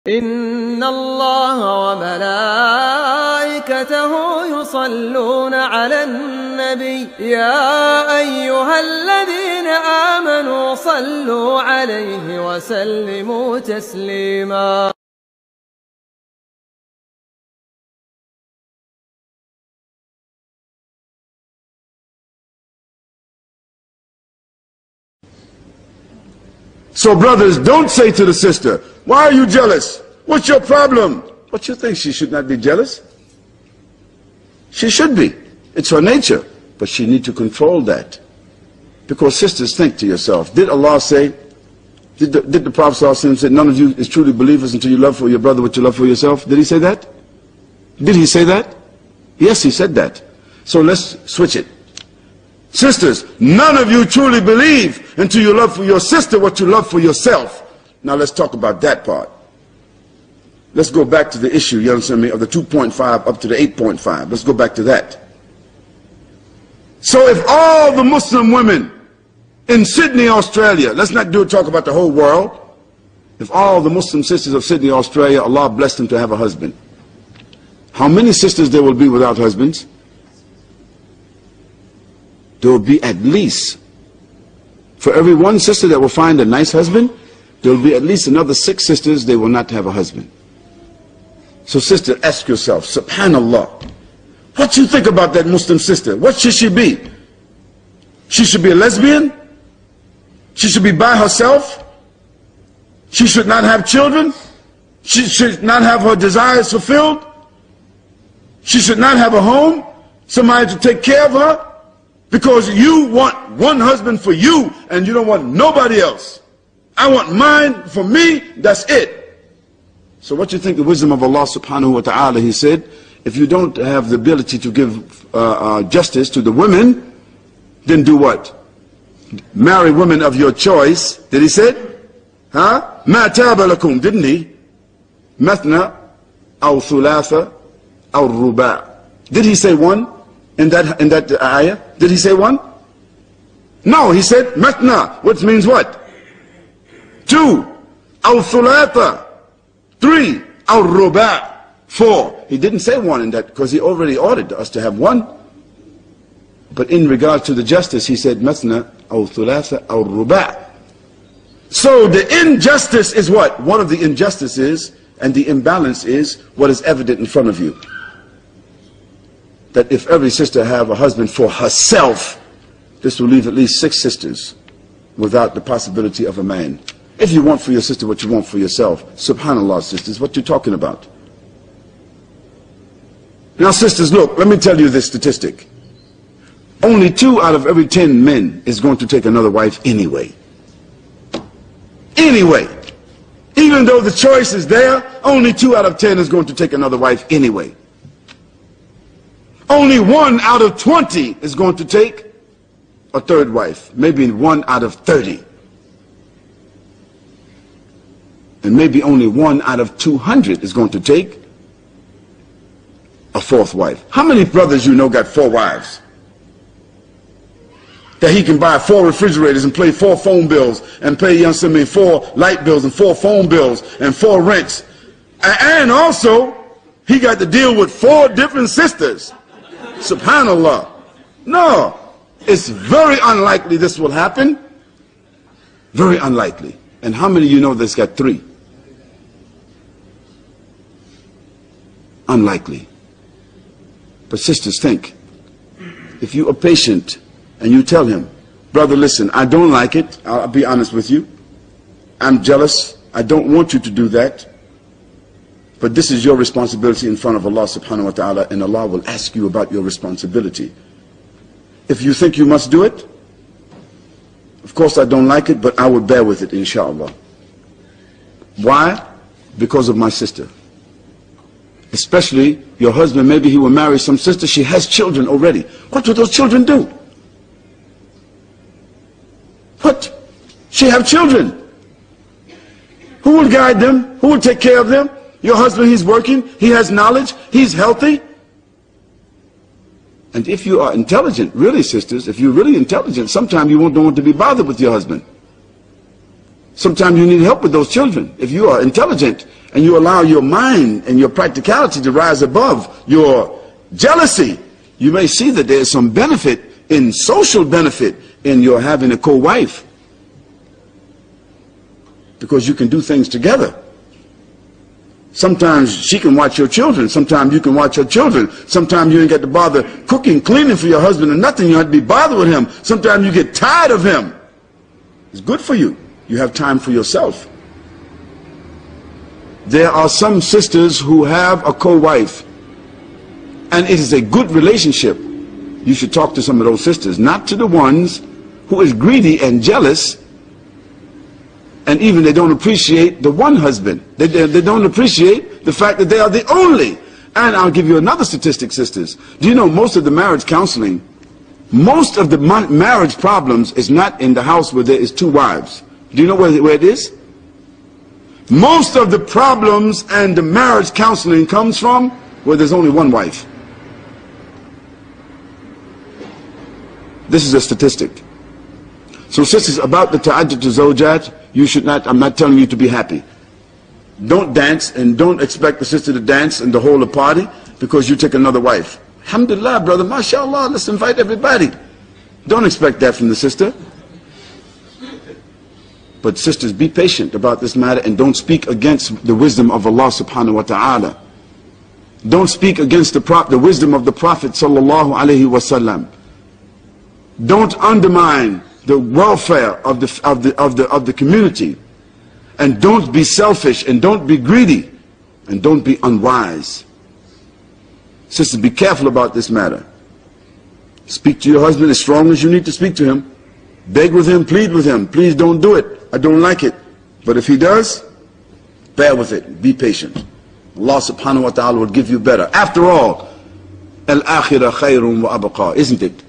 إن الله وملائكته يصلون على النبي يا أيها الذين آمنوا صلوا عليه وسلموا تسليما. So brothers, don't say to the sister, why are you jealous? What's your problem? What you think, she should not be jealous? She should be. It's her nature. But she needs to control that. Because sisters, think to yourself, did Allah say, did the Prophet ﷺ say, none of you is truly believers until you love for your brother what you love for yourself? Did he say that? Did he say that? Yes, he said that. So let's switch it. Sisters, none of you truly believe until you love for your sister what you love for yourself. Now let's talk about that part. Let's go back to the issue, you understand me, of the 2.5 up to the 8.5. Let's go back to that. So if all the Muslim women in Sydney, Australia, let's not talk about the whole world. If all the Muslim sisters of Sydney, Australia, Allah blessed them to have a husband, how many sisters there will be without husbands? There will be at least, for every one sister that will find a nice husband, there will be at least another 6 sisters they will not have a husband. So sister, ask yourself, subhanallah, what you think about that Muslim sister? What should she be? She should be a lesbian? She should be by herself? She should not have children? She should not have her desires fulfilled? She should not have a home? Somebody to take care of her? Because you want one husband for you and you don't want nobody else. I want mine for me, that's it. So what you think the wisdom of Allah subhanahu wa ta'ala, he said, if you don't have the ability to give justice to the women, then do what? Marry women of your choice. Did he say? Huh? Ma taba lakum, didn't he? Mathna, aw thulatha, aw ruba'. Did he say one in that ayah? Did he say one? No, he said mathna, which means what? 2, aw thulatha, 3, aw ruba', 4. He didn't say one in that because he already ordered us to have one. But in regard to the justice, he said mathna, aw thulatha, aw ruba'. So the injustice is what? One of the injustices and the imbalance is what is evident in front of you. That if every sister have a husband for herself, this will leave at least 6 sisters without the possibility of a man. If you want for your sister what you want for yourself, subhanallah sisters, what you talking about? Now sisters, look, let me tell you this statistic. Only 2 out of every 10 men is going to take another wife anyway. Anyway. Even though the choice is there, only 2 out of 10 is going to take another wife anyway. Only 1 out of 20 is going to take a 3rd wife. Maybe 1 out of 30. And maybe only 1 out of 200 is going to take a 4th wife. How many brothers you know got 4 wives? That he can buy 4 refrigerators and pay 4 phone bills and pay, you know, 4 light bills and 4 phone bills and 4 rents. And also, he got to deal with 4 different sisters. Subhanallah. No, it's very unlikely this will happen. Very unlikely. And how many of you know that's got 3? Unlikely. But sisters, think. If you are patient and you tell him, brother, listen, I don't like it. I'll be honest with you. I'm jealous. I don't want you to do that. But this is your responsibility in front of Allah subhanahu wa ta'ala, and Allah will ask you about your responsibility. If you think you must do it, of course I don't like it, but I will bear with it, inshallah. Why? Because of my sister. Especially your husband, maybe he will marry some sister, she has children already. What will those children do? What? She have children. Who will guide them? Who will take care of them? Your husband, he's working, he has knowledge, he's healthy. And if you are intelligent, really sisters, if you're really intelligent, sometimes you don't want to be bothered with your husband. Sometimes you need help with those children. If you are intelligent and you allow your mind and your practicality to rise above your jealousy, you may see that there is some benefit, in social benefit, in your having a co-wife. Because you can do things together. Sometimes she can watch your children. Sometimes you can watch your children. Sometimes you ain't got to bother cooking, cleaning for your husband or nothing. You don't have to be bothered with him. Sometimes you get tired of him. It's good for you. You have time for yourself. There are some sisters who have a co-wife, and it is a good relationship. You should talk to some of those sisters, not to the ones who is greedy and jealous, and even they don't appreciate the one husband. They don't appreciate the fact that they are the only. And I'll give you another statistic, sisters. Do you know most of the marriage counseling, most of the marriage problems is not in the house where there is two wives. Do you know where it is? Most of the problems and the marriage counseling comes from where there's only one wife. This is a statistic. So sisters, about the ta'addud to zawjat, you should not, I'm not telling you to be happy. Don't dance, and don't expect the sister to dance and the whole of party because you take another wife. Alhamdulillah, brother, mashallah, let's invite everybody. Don't expect that from the sister. But sisters, be patient about this matter and don't speak against the wisdom of Allah subhanahu wa ta'ala. Don't speak against the wisdom of the Prophet sallallahu alaihi wasallam. Don't undermine the welfare of the community, and don't be selfish, and don't be greedy, and don't be unwise. Sisters, be careful about this matter. Speak to your husband as strong as you need to speak to him. Beg with him, plead with him. Please don't do it. I don't like it. But if he does, bear with it. Be patient. Allah subhanahu wa ta'ala will give you better. After all, al-akhirah khayrun wa abqa, isn't it?